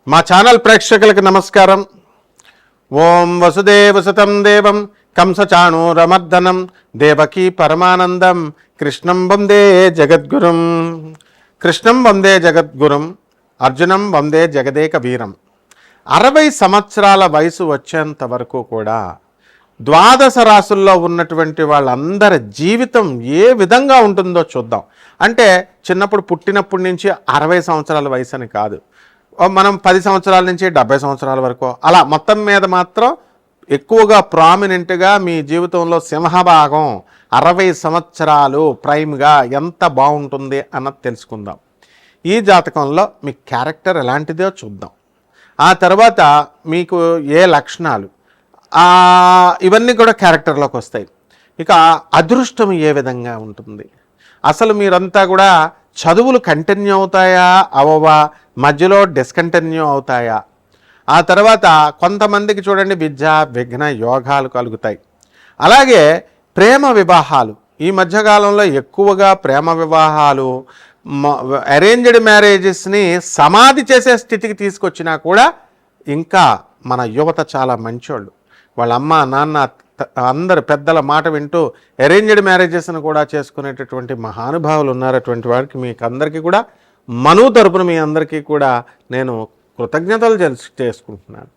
మా ఛానల్ ప్రేక్షకులకు నమస్కారం. ఓం వసుదేవసుతం దేవం కంసచాణూరమర్దనం దేవకీ పరమానందం కృష్ణం వందే జగద్గురుం. కృష్ణం వందే జగద్గురుం, అర్జునం వందే జగదేక వీరం. 60 సంవత్సరాల వయసు వచ్చేంత వరకు కూడా ద్వాదశ రాసుల్లో ఉన్నటువంటి వాళ్ళందరి జీవితం ఏ విధంగా ఉంటుందో చూద్దాం. అంటే చిన్నప్పుడు పుట్టినప్పటి నుంచి 60 సంవత్సరాల వయసు అని కాదు, మనం 10 సంవత్సరాల నుంచి 70 సంవత్సరాల వరకు, అలా మొత్తం మీద మాత్రం ఎక్కువగా ప్రామినెంట్గా మీ జీవితంలో సింహభాగం 60 సంవత్సరాలు ప్రైమ్గా ఎంత బాగుంటుంది అన్నది తెలుసుకుందాం. ఈ జాతకంలో మీ క్యారెక్టర్ ఎలాంటిదో చూద్దాం. ఆ తర్వాత మీకు ఏ లక్షణాలు, ఇవన్నీ కూడా క్యారెక్టర్లోకి వస్తాయి. ఇక అదృష్టం ఏ విధంగా ఉంటుంది, అసలు మీరంతా కూడా చదువులు కంటిన్యూ అవుతాయా అవవా, మధ్యలో డిస్కంటిన్యూ అవుతాయా, ఆ తర్వాత కొంతమందికి చూడండి విద్య విఘ్న యోగాలు కలుగుతాయి. అలాగే ప్రేమ వివాహాలు, ఈ మధ్యకాలంలో ఎక్కువగా ప్రేమ వివాహాలు అరేంజ్డ్ మ్యారేజెస్ని సమాధి చేసే స్థితికి తీసుకొచ్చినా కూడా ఇంకా మన యువత చాలా మంచోళ్ళు, వాళ్ళ అమ్మ నాన్న అందరు పెద్దల మాట వింటూ అరేంజ్డ్ మ్యారేజెస్ను కూడా చేసుకునేటటువంటి మహానుభావులు ఉన్నారు. అటువంటి వారికి మీకు అందరికీ కూడా మనువు తరపున మీ అందరికీ కూడా నేను కృతజ్ఞతలు చేసుకుంటున్నాను.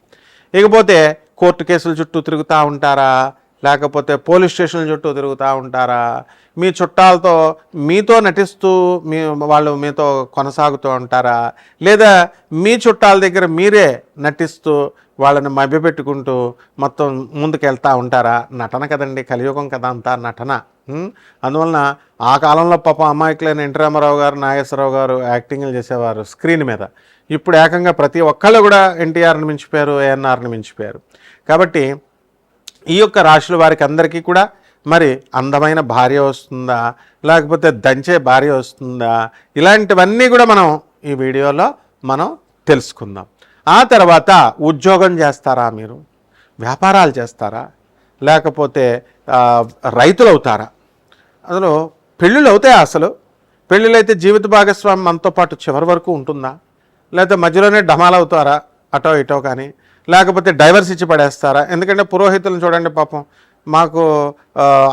ఇకపోతే కోర్టు కేసుల చుట్టూ తిరుగుతూ ఉంటారా, లేకపోతే పోలీస్ స్టేషన్ల చుట్టూ తిరుగుతూ ఉంటారా, మీ చుట్టాలతో మీతో నటిస్తూ వాళ్ళు మీతో కొనసాగుతూ ఉంటారా, లేదా మీ చుట్టాల దగ్గర మీరే నటిస్తూ వాళ్ళని మభ్యపెట్టుకుంటూ మొత్తం ముందుకెళ్తూ ఉంటారా? నటన కదండి, కలియుగం కదా అంతా నటన. అందువలన ఆ కాలంలో పాప అమాయకులైన ఎన్టీ రామారావు గారు, నాగేశ్వరరావు గారు యాక్టింగ్లు చేసేవారు స్క్రీన్ మీద. ఇప్పుడు ఏకంగా ప్రతి ఒక్కళ్ళు కూడా ఎన్టీఆర్ని మించిపోయారు, ఏఎన్ఆర్ని మించిపోయారు. కాబట్టి ఈ యొక్క రాశుల వారికి అందరికీ కూడా మరి అందమైన భార్య వస్తుందా, లేకపోతే దంచే భార్య వస్తుందా, ఇలాంటివన్నీ కూడా మనం ఈ వీడియోలో మనం తెలుసుకుందాం. ఆ తర్వాత ఉద్యోగం చేస్తారా, మీరు వ్యాపారాలు చేస్తారా, లేకపోతే రైతులు అవుతారా, అసలు పెళ్ళిళ్ళు అవుతాయా, అసలు పెళ్ళిళ్ళు అయితే జీవిత భాగస్వామి మనతో పాటు చివరి వరకు ఉంటుందా, లేకపోతే మధ్యలోనే డమాలు అవుతారా అటో ఇటో కానీ, లేకపోతే డైవర్స్ ఇచ్చి పడేస్తారా? ఎందుకంటే పురోహితులను చూడండి, పాపం మాకు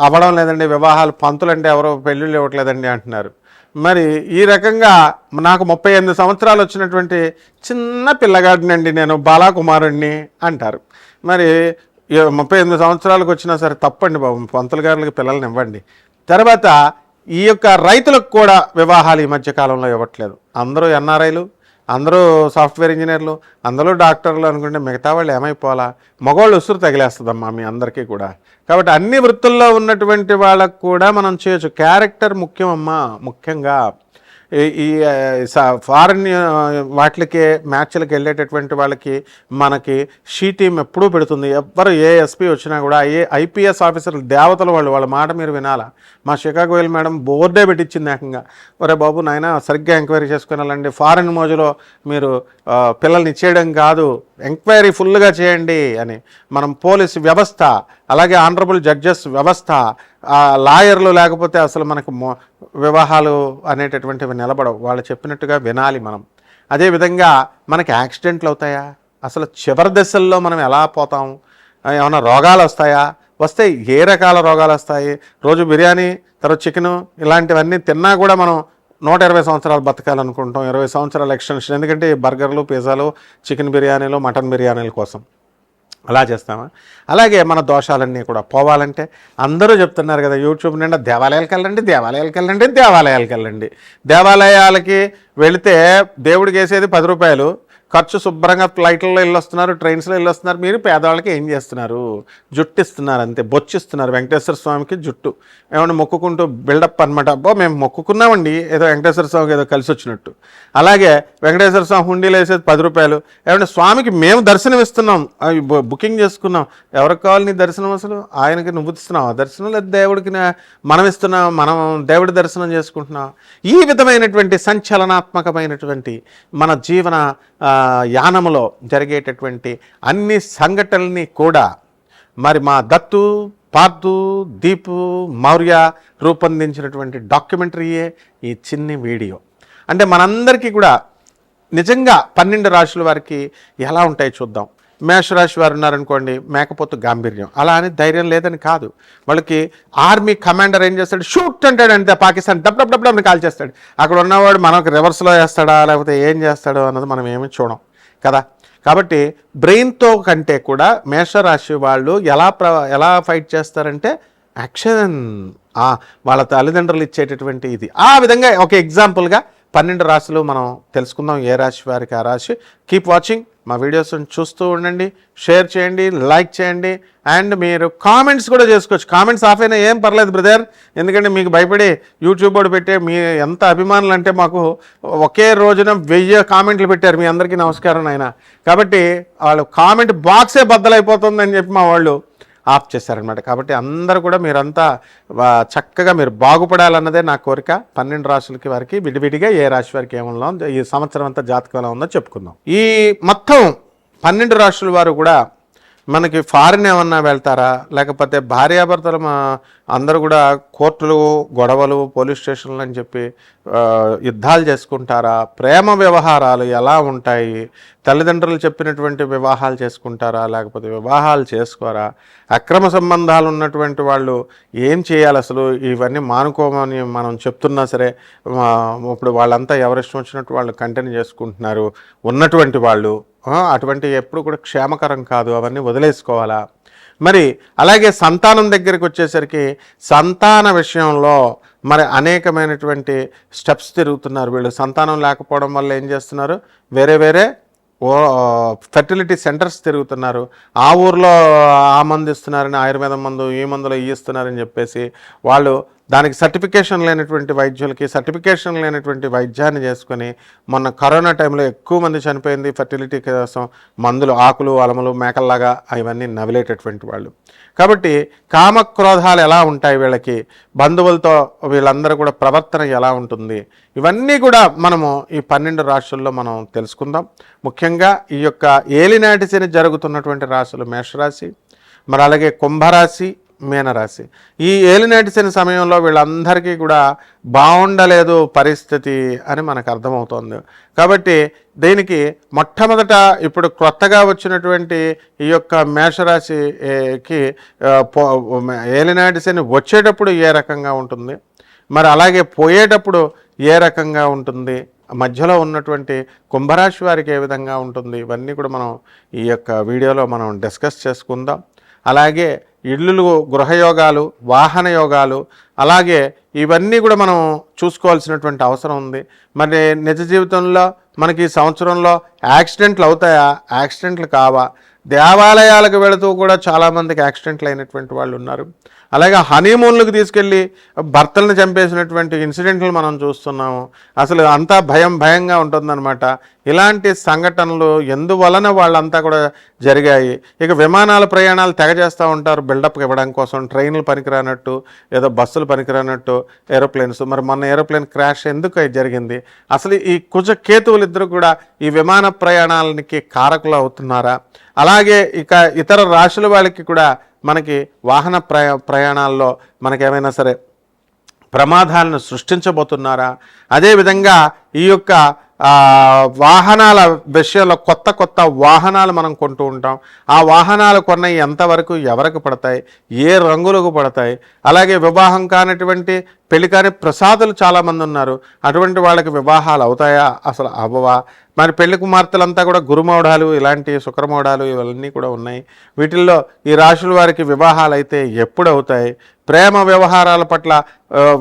అవ్వడం లేదండి వివాహాలు, పంతులంటే ఎవరో పెళ్ళిళ్ళు ఇవ్వట్లేదండి అంటున్నారు. మరి ఈ రకంగా నాకు 38 సంవత్సరాలు వచ్చినటువంటి చిన్న పిల్లగాడినండి నేను, బాలాకుమారుణ్ణి అంటారు. మరి 38 సంవత్సరాలకు వచ్చినా సరే తప్పండి బాబు, పంతులు గారులకి పిల్లల్ని ఇవ్వండి. తర్వాత ఈ యొక్క రైతులకు కూడా వివాహాలు ఈ మధ్యకాలంలో ఇవ్వట్లేదు. అందరూ ఎన్ఆర్ఐలు, అందరూ సాఫ్ట్వేర్ ఇంజనీర్లు, అందరూ డాక్టర్లు అనుకుంటే మిగతా వాళ్ళు ఏమైపోవాలా? మగవాళ్ళు ఉసురు తగిలేస్తుందమ్మా మీ అందరికీ కూడా. కాబట్టి అన్ని వృత్తుల్లో ఉన్నటువంటి వాళ్ళకు కూడా మనం చేయొచ్చు. క్యారెక్టర్ ముఖ్యమమ్మా. ముఖ్యంగా ఈ ఫారెన్ వాటికి మ్యాచ్లకు వెళ్ళేటటువంటి వాళ్ళకి మనకి షీ టీం ఎప్పుడూ పెడుతుంది. ఎవ్వరు ఏ ఎస్పీ వచ్చినా కూడా ఐపీఎస్ ఆఫీసర్లు దేవతలు వాళ్ళ మాట మీరు వినాలా. మా షికాగో వెళ్ళి మేడం బోర్డే పెట్టించింది ఏకంగా, ఒరే బాబు నాయన సరిగ్గా ఎంక్వైరీ చేసుకుని వెళ్ళండి, ఫారెన్ మోజులో మీరు పిల్లల్ని ఇచ్చేయడం కాదు, ఎంక్వైరీ ఫుల్గా చేయండి అని. మనం పోలీసు వ్యవస్థ, అలాగే ఆనరబుల్ జడ్జెస్ వ్యవస్థ, లాయర్లు లేకపోతే అసలు మనకు వివాహాలు అనేటటువంటివి నిలబడవు. వాళ్ళు చెప్పినట్టుగా వినాలి మనం. అదేవిధంగా మనకి యాక్సిడెంట్లు అవుతాయా, అసలు చివరి దశల్లో మనం ఎలా పోతాం, ఏమైనా రోగాలు వస్తాయా, వస్తే ఏ రకాల రోగాలు వస్తాయి? రోజు బిర్యానీ తర్వాత చికెను ఇలాంటివన్నీ తిన్నా కూడా మనం 120 సంవత్సరాలు బతకాలనుకుంటాం, 20 సంవత్సరాల ఎక్స్టెన్షన్. ఎందుకంటే బర్గర్లు, పిజ్జాలు, చికెన్ బిర్యానీలు, మటన్ బిర్యానీల కోసం అలా చేస్తామా? అలాగే మన దోషాలన్నీ కూడా పోవాలంటే అందరూ చెప్తున్నారు కదా యూట్యూబ్ నిండా, దేవాలయాలకు వెళ్ళండి, దేవాలయాలకు వెళ్ళండి, దేవాలయాలకు వెళ్ళండి. దేవాలయాలకి వెళితే దేవుడికి వేసేది 10 రూపాయలు ఖర్చు, శుభ్రంగా ఫ్లైట్లలో వెళ్ళొస్తున్నారు, ట్రైన్స్లో వెళ్ళొస్తున్నారు. మీరు పేదవాళ్ళకి ఏం చేస్తున్నారు? జుట్టు ఇస్తున్నారు అంతే, బొచ్చిస్తున్నారు. వెంకటేశ్వర స్వామికి జుట్టు ఏమన్నా మొక్కుకుంటూ బిల్డప్ అనమాట. అబ్బో మేము మొక్కుకున్నామండి ఏదో వెంకటేశ్వర స్వామికి ఏదో కలిసి వచ్చినట్టు. అలాగే వెంకటేశ్వర స్వామి హుండీలో వేసేది 10 రూపాయలు. ఏమంటే స్వామికి మేము దర్శనం ఇస్తున్నాం, బుకింగ్ చేసుకున్నాం. ఎవరికి కావాలి నీ దర్శనం? అసలు ఆయనకి నువ్వు ఇస్తున్నావు దర్శనం, లేదా దేవుడికి మనం ఇస్తున్నాం, మనం దేవుడి దర్శనం చేసుకుంటున్నాం. ఈ విధమైనటువంటి సంచలనాత్మకమైనటువంటి మన జీవన యానములో జరిగేటటువంటి అన్ని సంఘటనల్ని కూడా మరి మా దత్తు, పార్థు, దీపు, మౌర్య రూపొందించినటువంటి డాక్యుమెంటరీయే ఈ చిన్ని వీడియో. అంటే మనందరికీ కూడా నిజంగా 12 రాశుల వారికి ఎలా ఉంటాయి చూద్దాం. మేషరాశి వారు ఉన్నారనుకోండి, మేకపోతు గాంభీర్యం. అలా అని ధైర్యం లేదని కాదు, వాళ్ళకి ఆర్మీ కమాండర్ ఏం చేస్తాడు, షూట్ అంటాడు, అంతే Pakistan dub dub dub call చేస్తాడు. అక్కడ ఉన్నవాడు మనకు రివర్స్లో వేస్తాడా లేకపోతే ఏం చేస్తాడో అన్నది మనం ఏమీ చూడం కదా. కాబట్టి బ్రెయిన్తో కంటే కూడా మేషరాశి వాళ్ళు ఎలా ఫైట్ చేస్తారంటే యాక్షన్, వాళ్ళ తల్లిదండ్రులు ఇచ్చేటటువంటి ఇది. ఆ విధంగా ఒక ఎగ్జాంపుల్గా 12 రాశులు మనం తెలుసుకుందాం, ఏ రాశి వారికి ఆ రాశి. కీప్ వాచింగ్, మా వీడియోస్ని చూస్తూ ఉండండి, షేర్ చేయండి, లైక్ చేయండి, అండ్ మీరు కామెంట్స్ కూడా చేసుకోవచ్చు. కామెంట్స్ ఆఫ్ అయినా ఏం పర్లేదు బ్రదర్, ఎందుకంటే మీకు భయపడి యూట్యూబ్ వాడు పెట్టే మీ ఎంత అభిమానులు అంటే మాకు ఒకే రోజున 1000 కామెంట్లు పెట్టారు. మీ అందరికీ నమస్కారం అయినా. కాబట్టి వాళ్ళు కామెంట్ బాక్సే బద్దలైపోతుందని చెప్పి మా వాళ్ళు ఆఫ్ చేశారనమాట. కాబట్టి అందరూ కూడా మీరంతా చక్కగా మీరు బాగుపడాలన్నదే నా కోరిక. 12 రాశులకి వారికి విడివిడిగా ఏ రాశి వారికి ఏమన్నా ఈ సంవత్సరం అంతా జాతకం ఎలా ఉందో చెప్పుకుందాం. ఈ మొత్తం 12 రాశుల వారు కూడా మనకి ఫారిన్ ఏమన్నా వెళ్తారా, లేకపోతే భార్యాభర్తలు అందరూ కూడా కోర్టులు, గొడవలు, పోలీస్ స్టేషన్లు అని చెప్పి యుద్ధాలు చేసుకుంటారా, ప్రేమ వ్యవహారాలు ఎలా ఉంటాయి, తల్లిదండ్రులు చెప్పినటువంటి వివాహాలు చేసుకుంటారా లేకపోతే వివాహాలు చేసుకోరా, అక్రమ సంబంధాలు ఉన్నటువంటి వాళ్ళు ఏం చేయాలి, అసలు ఇవన్నీ మానుకోమని మనం చెప్తున్నా సరే ఇప్పుడు వాళ్ళంతా ఎవరిష్టం వచ్చినట్టు వాళ్ళు కంటిన్యూ చేసుకుంటున్నారు ఉన్నటువంటి వాళ్ళు. అటువంటి ఎప్పుడు కూడా క్షేమకరం కాదు, అవన్నీ వదిలేసుకోవాలా. మరి అలాగే సంతానం దగ్గరికి వచ్చేసరికి సంతాన విషయంలో మరి అనేకమైనటువంటి స్టెప్స్ తిరుగుతున్నారు వీళ్ళు. సంతానం లేకపోవడం వల్ల ఏం చేస్తున్నారు, వేరే ఫెర్టిలిటీ సెంటర్స్ తిరుగుతున్నారు. ఆ ఊర్లో ఆ మందు ఇస్తున్నారని, ఆయుర్వేదం మందు, ఈ మందులో ఇస్తున్నారని చెప్పేసి వాళ్ళు దానికి సర్టిఫికేషన్ లేనటువంటి వైద్యులకి సర్టిఫికేషన్ లేనటువంటి వైద్యాన్ని చేసుకొని మొన్న కరోనా టైంలో ఎక్కువ మంది చనిపోయింది ఫెర్టిలిటీ కోసం మందులు, ఆకులు, అలములు, మేకల్లాగా అవన్నీ నవిలేటటువంటి వాళ్ళు. కాబట్టి కామక్రోధాలు ఎలా ఉంటాయి వీళ్ళకి, బంధువులతో వీళ్ళందరూ కూడా ప్రవర్తన ఎలా ఉంటుంది, ఇవన్నీ కూడా మనము ఈ 12 రాశుల్లో మనం తెలుసుకుందాం. ముఖ్యంగా ఈ యొక్క ఏలినాటి శని జరుగుతున్నటువంటి రాశులు మేషరాశి, మరి అలాగే కుంభరాశి, మీనరాశి. ఈ ఏలినాటి శని సమయంలో వీళ్ళందరికీ కూడా బాగుండలేదు పరిస్థితి అని మనకు అర్థమవుతుంది. కాబట్టి దీనికి మొట్టమొదట ఇప్పుడు కొత్తగా వచ్చినటువంటి ఈ యొక్క మేషరాశికి ఏలినాటి శని వచ్చేటప్పుడు ఏ రకంగా ఉంటుంది, మరి అలాగే పోయేటప్పుడు ఏ రకంగా ఉంటుంది, మధ్యలో ఉన్నటువంటి కుంభరాశి వారికి ఏ విధంగా ఉంటుంది, ఇవన్నీ కూడా మనం ఈ యొక్క వీడియోలో మనం డిస్కస్ చేసుకుందాం. అలాగే ఇళ్ళు, గృహయోగాలు, వాహన యోగాలు, అలాగే ఇవన్నీ కూడా మనం చూసుకోవాల్సినటువంటి అవసరం ఉంది. మరి నిజ జీవితంలో మనకి ఈ సంవత్సరంలో యాక్సిడెంట్లు అవుతాయా, యాక్సిడెంట్లు కావా, దేవాలయాలకు వెళుతూ కూడా చాలామందికి యాక్సిడెంట్లు అయినటువంటి వాళ్ళు ఉన్నారు. అలాగే హనీమూన్లకు తీసుకెళ్ళి భర్తలను చంపేసినటువంటి ఇన్సిడెంట్లు మనం చూస్తున్నాము. అసలు అంతా భయంగా ఉంటుందన్నమాట. ఇలాంటి సంఘటనలు ఎందువలన వాళ్ళంతా కూడా జరిగాయి. ఇక విమానాల ప్రయాణాలు తెగ చేస్తూ ఉంటారు బిల్డప్ ఇవ్వడం కోసం, ట్రైన్లు పనికిరానట్టు, ఏదో బస్సులు పనికిరానట్టు ఏరోప్లేన్స్. మరి మొన్న ఏరోప్లేన్ క్రాష్ ఎందుకు జరిగింది, అసలు ఈ కుజ కేతువులు ఇద్దరు కూడా ఈ విమాన ప్రయాణాలకి కారకులు అవుతున్నారా, అలాగే ఇక ఇతర రాశుల వాళ్ళకి కూడా మనకి వాహన ప్రయాణాల్లో మనకేమైనా సరే ప్రమాదాలను సృష్టించబోతున్నారా, అదేవిధంగా ఈ యొక్క వాహనాల విషయంలో కొత్త వాహనాలు మనం కొంటూ ఉంటాం. ఆ వాహనాలు కొన్నవి ఎంతవరకు ఎవరికి పడతాయి, ఏ రంగులకు పడతాయి, అలాగే వివాహం కానటువంటి పెళ్లి కాని ప్రసాదులు చాలామంది ఉన్నారు. అటువంటి వాళ్ళకి వివాహాలు అవుతాయా, అసలు అవ్వవా? మరి పెళ్లి కుమార్తెలంతా కూడా గురుమౌఢాలు, ఇలాంటి శుక్రమౌఢాలు ఇవన్నీ కూడా ఉన్నాయి. వీటిల్లో ఈ రాశుల వారికి వివాహాలు అయితే ఎప్పుడు అవుతాయి? ప్రేమ వ్యవహారాల పట్ల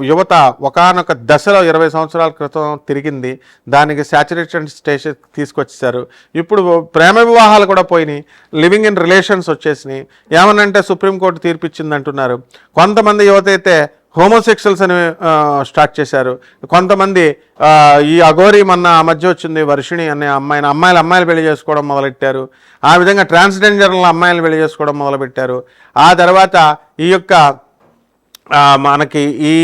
యువత ఒకానొక దశలో 20 సంవత్సరాల క్రితం తిరిగింది, దానికి శాచురేషన్ స్టేజ్ తీసుకొచ్చేసారు. ఇప్పుడు ప్రేమ వివాహాలు కూడా పోయినాయి, లివింగ్ ఇన్ రిలేషన్స్ వచ్చేసినాయి. ఏమనంటే సుప్రీంకోర్టు తీర్పిచ్చింది అంటున్నారు. కొంతమంది యువత అయితే హోమోసెక్షువల్స్ అని స్టార్ట్ చేశారు. కొంతమంది ఈ అఘోరి మొన్న మధ్య వచ్చింది వర్షిణి అనే అమ్మాయిలు పెళ్లి చేసుకోవడం మొదలెట్టారు. ఆ విధంగా ట్రాన్స్జెండర్ల అమ్మాయిలు పెళ్లి చేసుకోవడం మొదలుపెట్టారు. ఆ తర్వాత ఈ యొక్క మనకి ఈ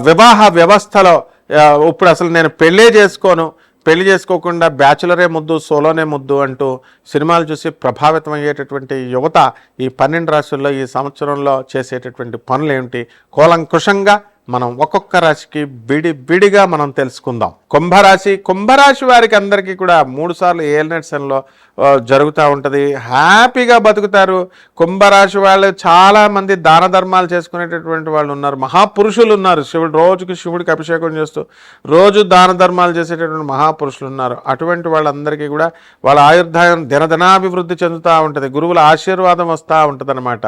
వివాహ వ్యవస్థలో ఇప్పుడు అసలు నేను పెళ్లి చేసుకోకుండా బ్యాచులరే ముద్దు, సోలోనే ముద్దు అంటూ సినిమాలు చూసి ప్రభావితం అయ్యేటటువంటి యువత ఈ 12 రాశుల్లో ఈ సంవత్సరంలో చేసేటటువంటి పనులు ఏమిటి, కూలంకుషంగా మనం ఒక్కొక్క రాశికి విడిగా మనం తెలుసుకుందాం. కుంభరాశి వారికి అందరికీ కూడా 3 సార్లు ఏలినాటి శనిలో జరుగుతూ ఉంటుంది. హ్యాపీగా బతుకుతారు. కుంభరాశి వాళ్ళు చాలామంది దాన ధర్మాలు చేసుకునేటటువంటి వాళ్ళు ఉన్నారు, మహాపురుషులు ఉన్నారు. రోజుకి శివుడికి అభిషేకం చేస్తూ రోజు దాన ధర్మాలు చేసేటటువంటి మహాపురుషులు ఉన్నారు. అటువంటి వాళ్ళందరికీ కూడా వాళ్ళ ఆయుర్దాయం దినదినాభివృద్ధి చెందుతూ ఉంటుంది, గురువుల ఆశీర్వాదం వస్తూ ఉంటుంది అన్నమాట.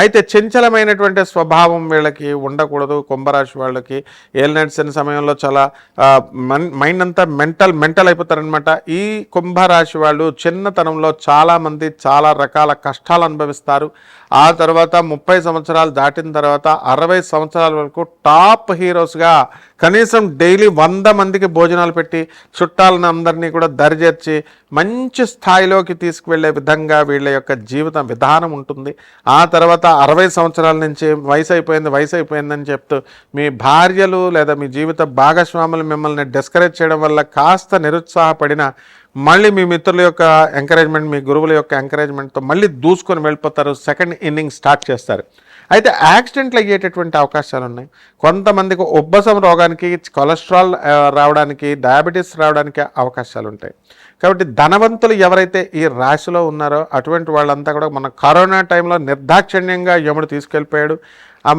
అయితే చంచలమైనటువంటి స్వభావం వీళ్ళకి ఉండకూడదు. కుంభరాశి వాళ్ళకి ఏలినాటి శని సమయంలో చాలా మైండ్ అంతా మెంటల్ అయిపోతారనమాట. ఈ కుంభరాశి వాళ్ళు చిన్నతనంలో చాలామంది చాలా రకాల కష్టాలు అనుభవిస్తారు. ఆ తర్వాత 30 సంవత్సరాలు దాటిన తర్వాత 60 సంవత్సరాల వరకు టాప్ హీరోస్గా కనీసం డైలీ 100 మందికి భోజనాలు పెట్టి చుట్టాలను అందరినీ కూడా దరిచేర్చి మంచి స్థాయిలోకి తీసుకువెళ్ళే విధంగా వీళ్ళ యొక్క జీవిత విధానం ఉంటుంది. ఆ తర్వాత 60 సంవత్సరాల నుంచి వయసు అయిపోయిందని చెప్తూ మీ భార్యలు లేదా మీ జీవిత భాగస్వాములు మిమ్మల్ని డిస్కరేజ్ చేయడం వల్ల కాస్త నిరుత్సాహపడిన మళ్ళీ మీ మిత్రుల యొక్క ఎంకరేజ్మెంట్, మీ గురువుల యొక్క ఎంకరేజ్మెంట్తో మళ్ళీ దూసుకొని వెళ్ళిపోతారు, సెకండ్ ఇన్నింగ్ స్టార్ట్ చేస్తారు. అయితే యాక్సిడెంట్లు అయ్యేటటువంటి అవకాశాలు ఉన్నాయి. కొంతమందికి ఉబ్బసం రోగానికి, కొలెస్ట్రాల్ రావడానికి, డయాబెటీస్ రావడానికి అవకాశాలు ఉంటాయి. కాబట్టి ధనవంతులు ఎవరైతే ఈ రాశిలో ఉన్నారో అటువంటి వాళ్ళంతా కూడా మన కరోనా టైంలో నిర్దాక్షిణ్యంగా యముడు తీసుకెళ్ళిపోయాడు.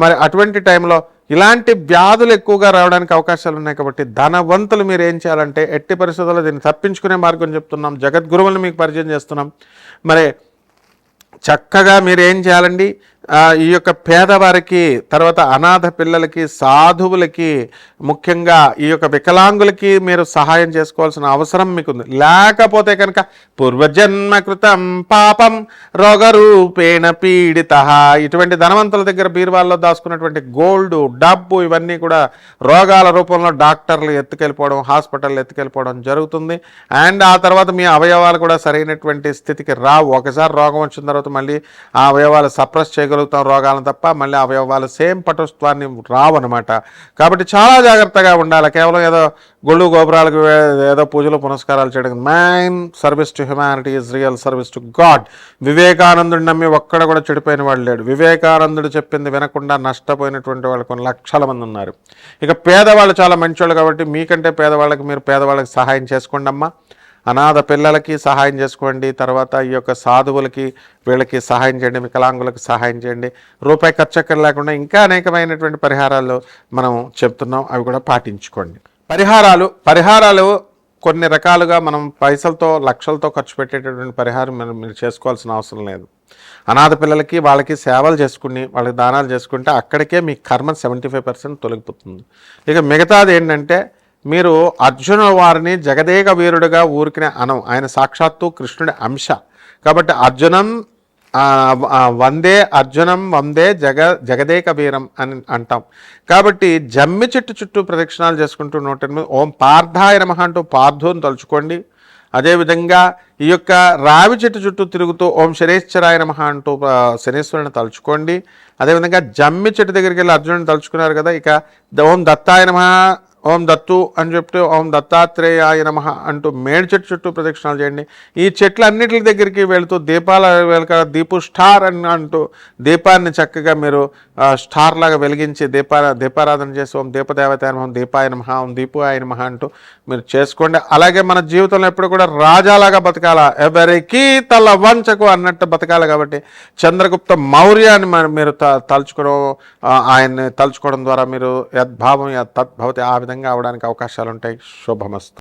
మరి అటువంటి టైంలో ఇలాంటి వ్యాధులు ఎక్కువగా రావడానికి అవకాశాలు ఉన్నాయి. కాబట్టి ధనవంతులు మీరు ఏం చేయాలంటే ఎట్టి పరిస్థితుల్లో దీన్ని తప్పించుకునే మార్గం చెప్తున్నాం, జగద్గురువులను మీకు పరిచయం చేస్తున్నాం. మరి చక్కగా మీరు ఏం చేయాలండి, ఈ యొక్క పేదవారికి, తర్వాత అనాథ పిల్లలకి, సాధువులకి, ముఖ్యంగా ఈ యొక్క వికలాంగులకి మీరు సహాయం చేసుకోవాల్సిన అవసరం మీకుంది. లేకపోతే కనుక పూర్వజన్మ కృతం పాపం రోగరూపేణ పీడిత, ఇటువంటి ధనవంతుల దగ్గర బీరువాల్లో దాచుకున్నటువంటి గోల్డ్, డబ్బు ఇవన్నీ కూడా రోగాల రూపంలో డాక్టర్లు ఎత్తుకెళ్ళిపోవడం, హాస్పిటల్ ఎత్తుకెళ్ళిపోవడం జరుగుతుంది. అండ్ ఆ తర్వాత మీ అవయవాలు కూడా సరైనటువంటి స్థితికి రావు. ఒకసారి రోగం వచ్చిన తర్వాత మళ్ళీ ఆ అవయవాలు సప్రెస్ చేయగలుగుతాం రోగాలను తప్ప మళ్ళీ అవయవాలు సేమ్ పటుత్వాన్ని రావన్నమాట. కాబట్టి చాలా జాగ్రత్తగా ఉండాలి. కేవలం ఏదో గుళ్ళు గోపురాలకు ఏదో పూజలు పునస్కారాలు చేయడం, main service to humanity is real service to God. వివేకానందుడు నమ్మి ఒక్కడ కూడా చెడిపోయిన వాడు లేడు. వివేకానందుడు చెప్పింది వినకుండా నష్టపోయినటువంటి వాళ్ళు కొన్ని లక్షల మంది ఉన్నారు. ఇక పేదవాళ్ళు చాలా మంచివాళ్ళు కాబట్టి మీకంటే మీరు పేదవాళ్ళకి సహాయం చేసుకోండి అమ్మా. అనాథ పిల్లలకి సహాయం చేసుకోండి, తర్వాత ఈ యొక్క సాధువులకి వీళ్ళకి సహాయం చేయండి, వికలాంగులకు సహాయం చేయండి. రూపాయి ఖర్చు లేకుండా ఇంకా అనేకమైనటువంటి పరిహారాలు మనం చెప్తున్నాం, అవి కూడా పాటించుకోండి. పరిహారాలు కొన్ని రకాలుగా మనం పైసలతో లక్షలతో ఖర్చు పెట్టేటటువంటి పరిహారం మీరు చేసుకోవాల్సిన అవసరం లేదు. అనాథ పిల్లలకి వాళ్ళకి సేవలు చేసుకుని వాళ్ళకి దానాలు చేసుకుంటే అక్కడికే మీ కర్మ 75% తొలగిపోతుంది. ఇక మిగతాది ఏంటంటే మీరు అర్జున వారిని జగదేక వీరుడుగా ఊరికిన అనం, ఆయన సాక్షాత్తు కృష్ణుడి అంశ. కాబట్టి వందే జగదేక వీరం అని అంటాం. కాబట్టి జమ్మి చెట్టు చుట్టూ ప్రదక్షిణాలు చేసుకుంటూ 108 ఓం పార్థాయ నమః అంటూ పార్థుని తలుచుకోండి. అదేవిధంగా ఈ యొక్క రావి చెట్టు చుట్టూ తిరుగుతూ ఓం శనేశ్వరాయ నమః అంటూ శనేశ్వరుని తలుచుకోండి. అదేవిధంగా జమ్మి చెట్టు దగ్గరికి వెళ్ళి అర్జునుడిని తలుచుకున్నారు కదా, ఇక ఓం దత్తాయ నమః, ఓం దత్తు అని చెప్తే ఓం దత్తాత్రేయాయ నమః అంటూ మేడి చెట్టు చుట్టూ ప్రదక్షిణాలు చేయండి. ఈ చెట్లన్నిటి దగ్గరికి వెళుతూ దీపు స్టార్ అని అంటూ దీపాన్ని చక్కగా మీరు స్టార్ లాగా వెలిగించి దీపారాధన చేసి ఓం దీపదేవతాయ నమః, దీపాయ నమః, ఓం దీపాయ నమః అంటూ మీరు చేసుకోండి. అలాగే మన జీవితంలో ఎప్పుడు కూడా రాజాలాగా బతకాలా, ఎవరికి తల వంచకు అన్నట్టు బతకాలి. కాబట్టి చంద్రగుప్త మౌర్యాన్ని మీరు తలుచుకోవడం, ఆయన్ని తలుచుకోవడం ద్వారా మీరు యద్భావం తద్భవతి ఆ విధంగా అవడానికి అవకాశాలు ఉంటాయి. శుభమస్తు.